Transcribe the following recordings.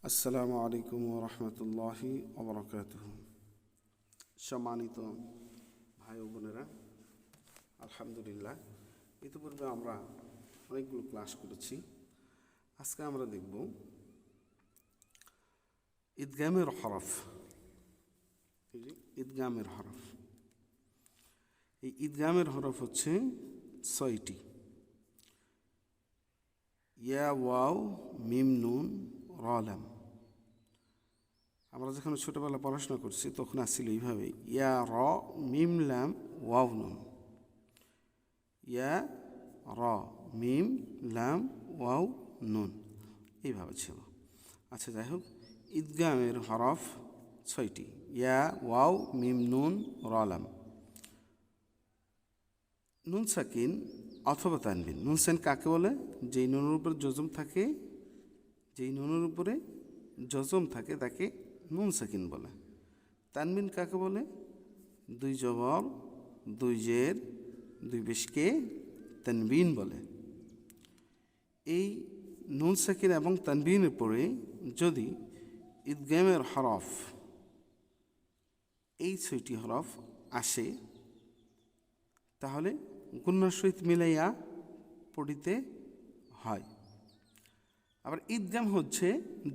আসসালামু আলাইকুম ওয়া রাহমাতুল্লাহি ওয়া বারাকাতুহু। সম্মানিত ভাই ও বোনেরা, আলহামদুলিল্লাহ ইতিপূর্বে আমরা অনেকগুলো ক্লাস করেছি। আজকে আমরা দেখব ইদগামের হরফ। ইদগামের হরফ, এই ইদগামের হরফ হচ্ছে ৬টি। ইয়া, ওয়াও, মিম, নুন, র, লাম। আমরা যখন ছোটোবেলা পড়াশোনা করছি তখন আসছিল এইভাবে, ইয়া, র, মিম, লাম, ওয়াও, নুন। ইয়া, র, মিম, লাম, ওয়াও, নুন, এইভাবে ছিল। আচ্ছা, যাই হোক, ইদগামের হরফ ৬টি। ইয়া, ওয়াও, মিম, নুন, র, লাম। নুন সাকিন অথবা তানবিন। নুন সাকিন কাকে বলে? যেই নুনের উপরে জজম থাকে, যেই নুনের উপরে জজম থাকে তাকে নুন সাকিন বলে। তানবিন কাকে বলে? ২ জবর, ২ জের, ২ পেশকে তানবিন বলে। এই নুন সাকিন এবং তানবিনের পরে যদি ইদগামের হরফ, এই ৬টি হরফ আসে, তাহলে গুণনার সহিত মিলাইয়া পড়িতে হয়। আবার ঈদগাম হচ্ছে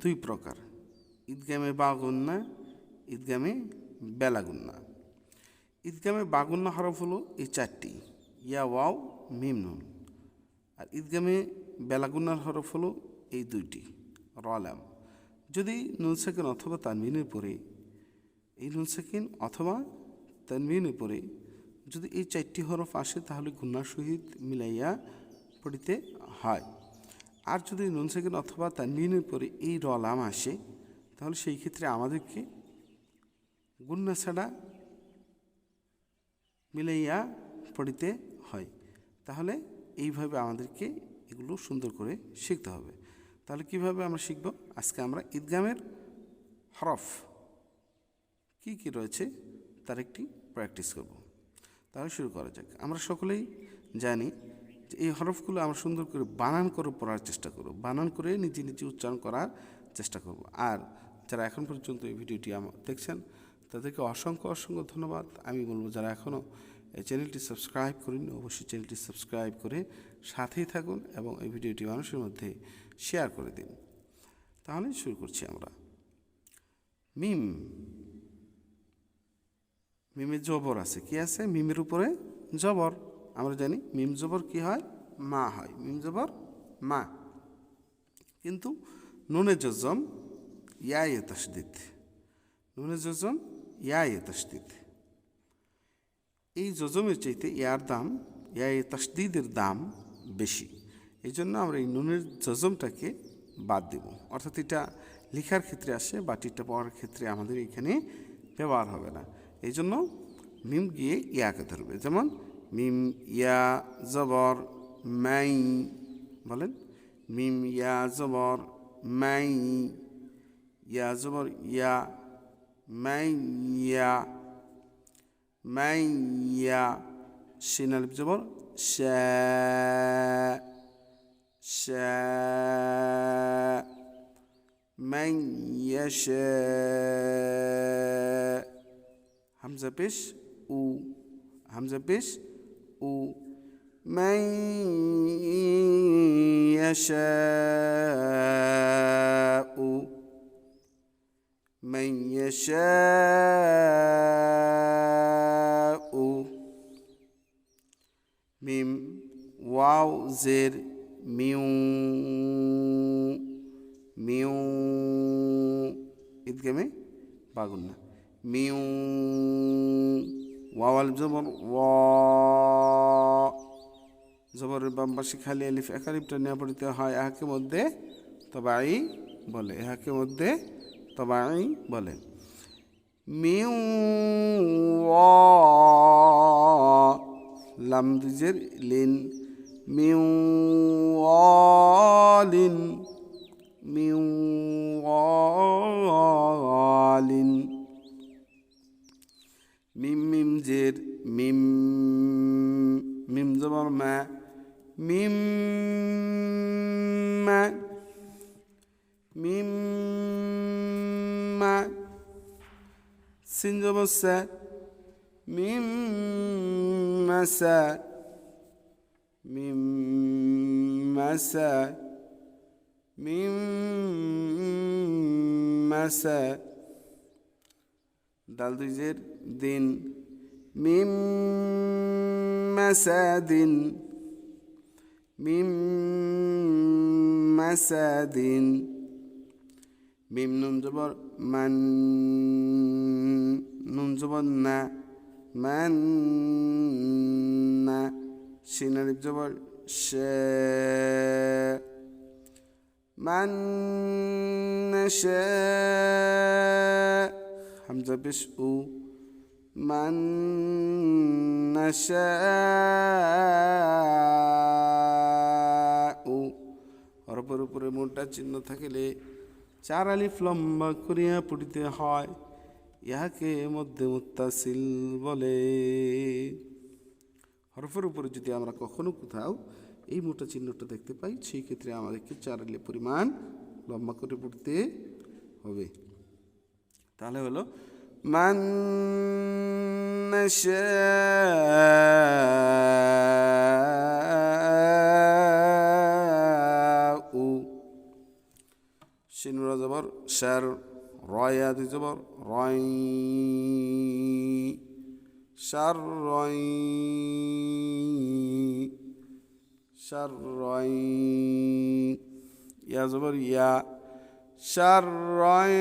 ২ প্রকার, ঈদগামে বাগুন্না, ঈদগামে বেলাগুন্না। ঈদগামে বাগুন্না হরফ হলো এই ৪টি, ইয়া, ওয়াও, মিম, নুন। আর ঈদগামে বেলাগুন্নার হরফ হলো এই ২টি, র, লাম। যদি নুন সাকিন অথবা তানবিনের পরে, এই নুন সাকিন অথবা তানবিনের পরে যদি এই ৪টি হরফ আসে, তাহলে গুণনার সহিত মিলাইয়া পড়িতে হয়। আর যদি নুন সাকিন অথবা তানবিনের পরে এই র, লাম আসে, তাহলে সেই ক্ষেত্রে আমাদেরকে গুণনা ছাড়া মিলাইয়া পড়িতে হয়। তাহলে এইভাবে আমাদেরকে এগুলো সুন্দর করে শিখতে হবে। তাহলে কিভাবে আমরা শিখব? আজকে আমরা ঈদগামের হরফ কি কি রয়েছে তার একটি প্র্যাকটিস করব। তাহলে শুরু করা যাক। আমরা সকলেই জানি যে এই হরফগুলো আমরা সুন্দর করে বানান করে পড়ার চেষ্টা করব, বানান করে নিজে নিজে উচ্চারণ করার চেষ্টা করব। আর যারা এখন পর্যন্ত এই ভিডিওটি দেখছেন তাদেরকে অসংখ্য অসংখ্য ধন্যবাদ। আমি বলবো, যারা এখনও এই চ্যানেলটি সাবস্ক্রাইব করেন, অবশ্যই চ্যানেলটি সাবস্ক্রাইব করে সাথেই থাকুন এবং এই ভিডিওটি মানুষের মধ্যে শেয়ার করে দিন। তাহলে শুরু করছি আমরা। মিম, মিমের জবর আছে, কি আছে? মিমের উপরে জবর। আমরা জানি মিম জবর কি হয়? মা হয়। মিম জবর মা। কিন্তু নুনে জজম ইয়া তাসদিদ, নুনে জজম ইয়া তাসদিদ। এই জজমের চাইতে ইয়ার দাম, ইয়া তাসদিদের দাম বেশি। এই জন্য আমরা এই নুনের জজমটাকে বাদ দেব, অর্থাৎ এটা লেখার ক্ষেত্রে আসে, বাটিটা পড়ার ক্ষেত্রে আমাদের এখানে ব্যবহার হবে না। এই জন্য মিম গিয়ে ইয়াকে ধরবে। যেমন মিম ইয়া জবর মাই, বলেন মিম ইয়া জবর মাই, ইয়া জবর ইয়া, মাই ইয়া, মাই ইয়া। শিন আলিফ জবর শা, শা, মাই ইয়াশা। হামজা পেশ উ, হামজা পেশ উ। মান ইয়াশাউ, মান ইয়াশাউ। মিম ওয়াও জের মিউ, মিউ। ঈদগামে বাগুন্না, মিউ। ওয়াও আলিফ জবর ওয়া, জবরের বাম পাশে খালি আলিফ, এক আলিফটা নেওয়া পড়িতে হয় এহাকে মধ্যে তবাই বলে, এহাকে মধ্যে তবাই বলে। মিউ ওয়া, লাম দুজের লিন, মিউ ওয়ালিন, মিউ ওয়ালিন। মিম, মিম জের মিম, মিম জবর মা, মিম, মা সিন জবর সা মিম মাসা মিম মাসা মিম মাসা দাল দুই জের দিন মিম মাসাদিন মিম মাসাদিন মিম নুন জবর মান নুন জবর না মান না শিন আলিফ জবর শা মান নাশা হামজা পেশ উ মান নাশা উ হরফের উপরে মোটা চিহ্ন থাকিলে 4 আলিফ লম্বা করিয়া পড়িতে হয়, ইহাকে মধ্যে মুত্তাসিল বলে। হরফের উপরে যদি আমরা কখনো কোথাও এই মোটা চিহ্নটা দেখতে পাই, সেই ক্ষেত্রে আমাদেরকে 4 আলিফ পরিমাণ লম্বা করে পড়তে হবে। তাহলে হলো মান নাশাউ শিন রা জবর শার রয়া দুই জবর রয় শার রয় শার রয় ইয়া জবর ইয়া শার রয়